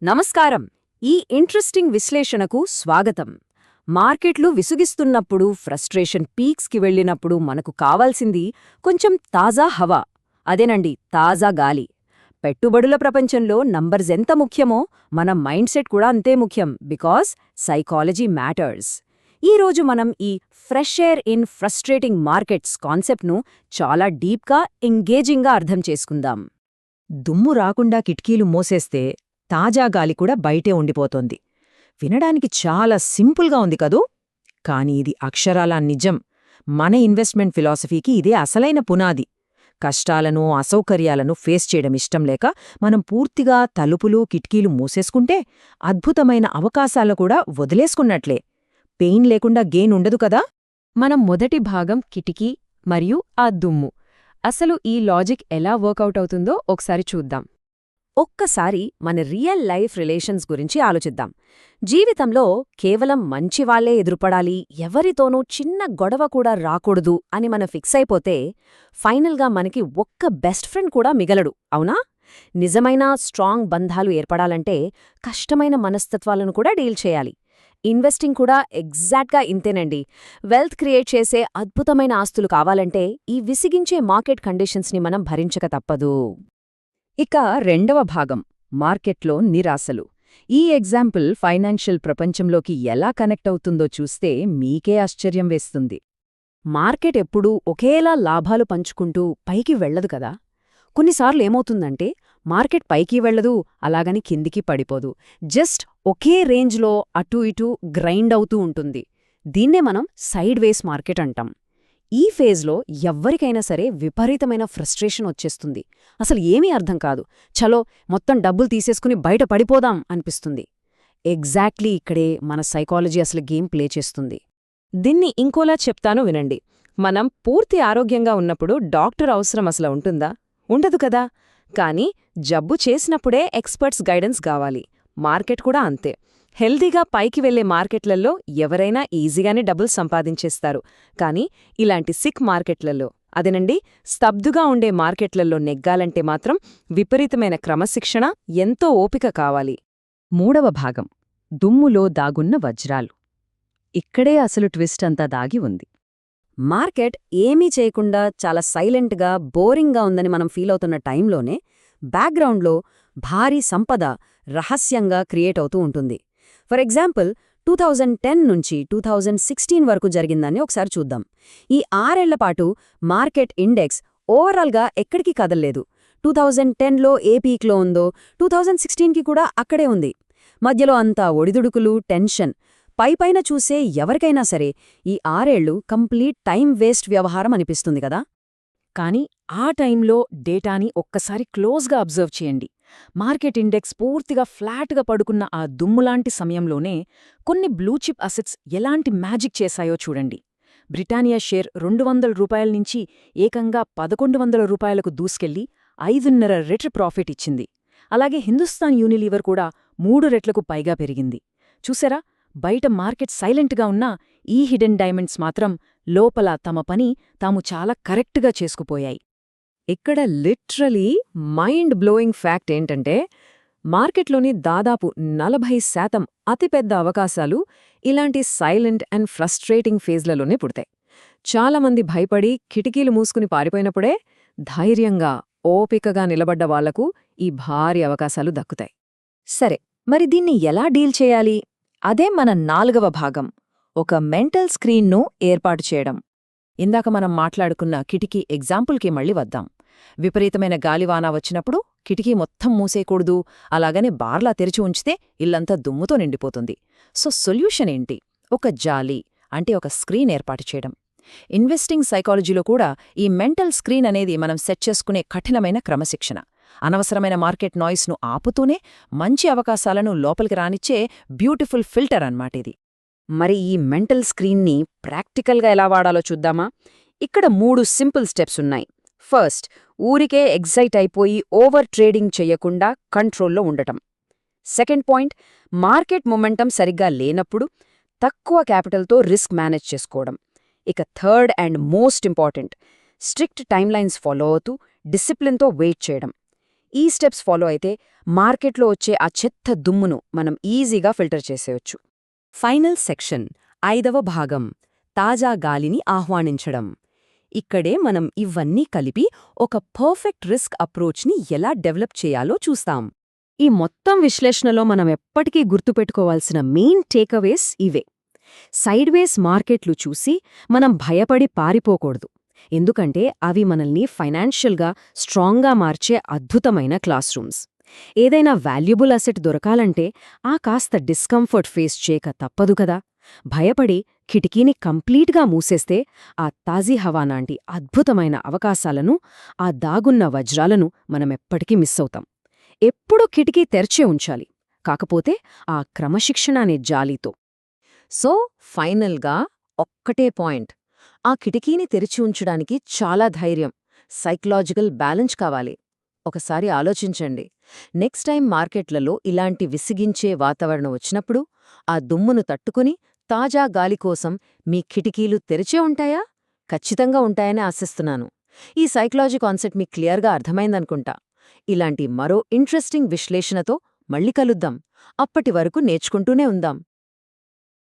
నమస్కారం. ఈ ఇంట్రెస్టింగ్ విశ్లేషణకు స్వాగతం. మార్కెట్లు విసుగిస్తున్నప్పుడు, ఫ్రస్ట్రేషన్ పీక్స్కి వెళ్ళినప్పుడు మనకు కావాల్సింది కొంచెం తాజా హవా. అదేనండి, తాజా గాలి. పెట్టుబడుల ప్రపంచంలో నంబర్స్ ఎంత ముఖ్యమో మన మైండ్ సెట్ కూడా అంతే ముఖ్యం. Because psychology matters. ఈరోజు మనం ఈ fresh air in frustrating markets కాన్సెప్ట్ను చాలా డీప్గా, ఎంగేజింగ్గా అర్థం చేసుకుందాం. దుమ్ము రాకుండా కిటికీలు మూసేస్తే తాజా గాలి కూడా బయటే ఉండిపోతోంది. వినడానికి చాలా సింపుల్గా ఉంది కదూ? కాని ఇది అక్షరాలా నిజం. మన ఇన్వెస్ట్మెంట్ ఫిలాసఫీకి ఇదే అసలైన పునాది. కష్టాలను, అసౌకర్యాలను ఫేస్ చేయడం ఇష్టం లేక మనం పూర్తిగా తలుపులు, కిటికీలు మూసేసుకుంటే అద్భుతమైన అవకాశాలు కూడా వదిలేసుకున్నట్లే. పెయిన్ లేకుండా గెయిన్ ఉండదు కదా? మనం మొదటి భాగం కిటికీ మరియు ఆ దుమ్ము. అసలు ఈ లాజిక్ ఎలా వర్కౌట్ అవుతుందో ఒకసారి చూద్దాం. ఒక్కసారి మన రియల్ లైఫ్ రిలేషన్స్ గురించి ఆలోచిద్దాం. జీవితంలో కేవలం మంచివాళ్లే ఎదురుపడాలి, ఎవరితోనూ చిన్న గొడవ కూడా రాకూడదు అని మనం ఫిక్స్ అయిపోతే ఫైనల్గా మనకి ఒక్క బెస్ట్ ఫ్రెండ్ కూడా మిగలడు, అవునా? నిజమైన స్ట్రాంగ్ బంధాలు ఏర్పడాలంటే కష్టమైన మనస్తత్వాలను కూడా డీల్ చేయాలి. ఇన్వెస్టింగ్ కూడా ఎగ్జాక్ట్గా ఇంతేనండి. వెల్త్ క్రియేట్ చేసే అద్భుతమైన ఆస్తులు కావాలంటే ఈ విసిగించే మార్కెట్ కండిషన్స్ని మనం భరించక తప్పదు. ఇక రెండవ భాగం, మార్కెట్లో నిరాశలు. ఈ ఎగ్జాంపుల్ ఫైనాన్షియల్ ప్రపంచంలోకి ఎలా కనెక్ట్ అవుతుందో చూస్తే మీకే ఆశ్చర్యం వేస్తుంది. మార్కెట్ ఎప్పుడూ ఒకేలా లాభాలు పంచుకుంటూ పైకి వెళ్లదు కదా. కొన్నిసార్లు ఏమవుతుందంటే మార్కెట్ పైకి వెళ్లదు, అలాగని కిందికి పడిపోదు. జస్ట్ ఒకే రేంజ్లో అటూ ఇటూ గ్రైండ్ అవుతూ ఉంటుంది. దీన్నే మనం సైడ్ వేస్ మార్కెట్ అంటాం. ఈ ఫేజ్లో ఎవ్వరికైనా సరే విపరీతమైన ఫ్రస్ట్రేషన్ వచ్చేస్తుంది. అసలు ఏమీ అర్థం కాదు. చలో మొత్తం డబ్బులు తీసేసుకుని బయట పడిపోదాం అనిపిస్తుంది. ఎగ్జాక్ట్లీ ఇక్కడే మన సైకాలజీ అసలు గేమ్ ప్లే చేస్తుంది. దీన్ని ఇంకోలా చెప్తాను వినండి. మనం పూర్తి ఆరోగ్యంగా ఉన్నప్పుడు డాక్టర్ అవసరం అసలు ఉంటుందా? ఉండదు కదా. కానీ జబ్బు చేసినప్పుడే ఎక్స్పర్ట్స్ గైడెన్స్ కావాలి. మార్కెట్ కూడా అంతే. హెల్దీగా పైకి వెళ్లే మార్కెట్లలో ఎవరైనా ఈజీగానే డబ్బులు సంపాదించేస్తారు. కానీ ఇలాంటి సిక్ మార్కెట్లలో, అదేనండి స్తబ్దుగా ఉండే మార్కెట్లలో నెగ్గాలంటే మాత్రం విపరీతమైన క్రమశిక్షణ, ఎంతో ఓపిక కావాలి. మూడవ భాగం, దుమ్ములో దాగున్న వజ్రాలు. ఇక్కడే అసలు ట్విస్ట్ అంతా దాగి ఉంది. మార్కెట్ ఏమీ చేయకుండా చాలా సైలెంట్గా, బోరింగ్గా ఉందని మనం ఫీల్ అవుతున్న టైంలోనే బ్యాక్గ్రౌండ్లో భారీ సంపద రహస్యంగా క్రియేట్ అవుతూ ఉంటుంది. ఫర్ ఎగ్జాంపుల్ 2010 నుంచి 2016 వరకు జరిగిందని ఒకసారి చూద్దాం. ఈ 6 ఏళ్లపాటు మార్కెట్ ఇండెక్స్ ఓవరాల్గా ఎక్కడికి కదల్లేదు. 2010లో ఏ పీక్లో ఉందో 2016కి కూడా అక్కడే ఉంది. మధ్యలో అంతా ఒడిదుడుకులు, టెన్షన్. పైపైన చూసే ఎవరికైనా సరే ఈ 6 ఏళ్లు కంప్లీట్ టైం వేస్ట్ వ్యవహారం అనిపిస్తుంది కదా. కానీ ఆ టైంలో డేటాని ఒక్కసారి క్లోజ్గా అబ్జర్వ్ చేయండి. మార్కెట్ ఇండెక్స్ పూర్తిగా ఫ్లాట్గా పడుకున్న ఆ దుమ్ములాంటి సమయంలోనే కొన్ని బ్లూచిప్ అసెట్స్ ఎలాంటి మ్యాజిక్ చేశాయో చూడండి. బ్రిటానియా షేర్ 200 రూపాయల నుంచి ఏకంగా 1100 రూపాయలకు దూసుకెళ్లి 5.5 రెట్ల ప్రాఫిట్ ఇచ్చింది. అలాగే హిందుస్థాన్ యూనిలీవర్ కూడా 3 రెట్లకు పైగా పెరిగింది. చూసారా, బయట మార్కెట్ సైలెంట్గా ఉన్నా ఈ హిడెన్ డైమండ్స్ మాత్రం లోపల తమ పని తాము చాలా కరెక్ట్గా చేసుకుపోయాయి. ఇక్కడ లిటరలీ మైండ్ బ్లోయింగ్ ఫ్యాక్ట్ ఏంటంటే మార్కెట్లోని దాదాపు 40% అతిపెద్ద అవకాశాలు ఇలాంటి సైలెంట్ అండ్ ఫ్రస్ట్రేటింగ్ ఫేజ్లలోనే పుడతాయి. చాలామంది భయపడి కిటికీలు మూసుకుని పారిపోయినప్పుడే ధైర్యంగా, ఓపికగా నిలబడ్డ వాళ్లకు ఈ భారీ అవకాశాలు దక్కుతాయి. సరే, మరి దీన్ని ఎలా డీల్ చేయాలి? అదే మన 4వ భాగం, ఒక మెంటల్ స్క్రీన్ను ఏర్పాటు చేయడం. ఇందాక మనం మాట్లాడుకున్న కిటికీ ఎగ్జాంపుల్కి మళ్ళీ వద్దాం. విపరీతమైన గాలివాన వచ్చినప్పుడు కిటికీ మొత్తం మూసేయకూడదు, అలాగనే బార్లా తెరిచి ఉంచితే ఇల్లంతా దుమ్ముతో నిండిపోతుంది. సో సొల్యూషన్ ఏంటి? ఒక జాలి, అంటే ఒక స్క్రీన్ ఏర్పాటు చేయడం. ఇన్వెస్టింగ్ సైకాలజీలో కూడా ఈ మెంటల్ స్క్రీన్ అనేది మనం సెట్ చేసుకునే కఠినమైన క్రమశిక్షణ. అనవసరమైన మార్కెట్ నాయిస్ను ఆపుతూనే మంచి అవకాశాలను లోపలికి రానిచ్చే బ్యూటిఫుల్ ఫిల్టర్ అన్నమాట ఇది. మరి ఈ మెంటల్ స్క్రీన్ని ప్రాక్టికల్గా ఎలా వాడాలో చూద్దామా? ఇక్కడ 3 సింపుల్ స్టెప్స్ ఉన్నాయి. ఫస్ట్, ఊరికే ఎగ్జైట్ అయిపోయి ఓవర్ ట్రేడింగ్ చెయ్యకుండా కంట్రోల్లో ఉండటం. సెకండ్ పాయింట్, మార్కెట్ మొమెంటం సరిగ్గా లేనప్పుడు తక్కువ క్యాపిటల్తో రిస్క్ మేనేజ్ చేసుకోవడం. ఇక third and most important, strict timelines follow అవుతూ డిసిప్లిన్తో వెయిట్ చేయడం. ఈ స్టెప్స్ ఫాలో అయితే మార్కెట్లో వచ్చే ఆ చెత్త దుమ్మును మనం ఈజీగా ఫిల్టర్ చేసేయొచ్చు. ఫైనల్ సెక్షన్ 5వ భాగం తాజా గాలిని ఆహ్వానించడం. ఇక్కడే మనం ఇవన్నీ కలిపి ఒక పర్ఫెక్ట్ రిస్క్ అప్రోచ్ని ఎలా డెవలప్ చేయాలో చూస్తాం. ఈ మొత్తం విశ్లేషణలో మనం ఎప్పటికీ గుర్తుపెట్టుకోవాల్సిన మెయిన్ టేకవేస్ ఇవే. సైడ్వేస్ మార్కెట్లు చూసి మనం భయపడి పారిపోకూడదు, ఎందుకంటే అవి మనల్ని ఫైనాన్షియల్గా స్ట్రాంగ్గా మార్చే అద్భుతమైన క్లాస్ రూమ్స్. ఏదైనా వాల్యుబుల్ అసెట్ దొరకాలంటే ఆ కాస్త డిస్కంఫర్ట్ ఫేస్ చేయక తప్పదు కదా. భయపడి కిటికీని కంప్లీట్గా మూసేస్తే ఆ తాజీ హవా లాంటి అద్భుతమైన అవకాశాలను, ఆ దాగున్న వజ్రాలను మనమెప్పటికీ మిస్ అవుతాం. ఎప్పుడూ కిటికీ తెరిచే ఉంచాలి, కాకపోతే ఆ క్రమశిక్షణ అనే జాలీతో. సో ఫైనల్గా ఒక్కటే పాయింట్, ఆ కిటికీని తెరిచి ఉంచడానికి చాలా ధైర్యం, సైకలాజికల్ బ్యాలెన్స్ కావాలి. ఒకసారి ఆలోచించండి, నెక్స్ట్ టైం మార్కెట్లలో ఇలాంటి విసిగించే వాతావరణం వచ్చినప్పుడు ఆ దుమ్మును తట్టుకుని తాజా గాలి కోసం మీ కిటికీలు తెరిచే ఉంటాయా? ఖచ్చితంగా ఉంటాయని ఆశిస్తున్నాను. ఈ సైకలాజీ కాన్సెప్ట్ మీకు క్లియర్గా అర్థమైందనుకుంటా. ఇలాంటి మరో ఇంట్రెస్టింగ్ విశ్లేషణతో మళ్ళీ కలుద్దాం. అప్పటి వరకు నేర్చుకుంటూనే ఉందాం.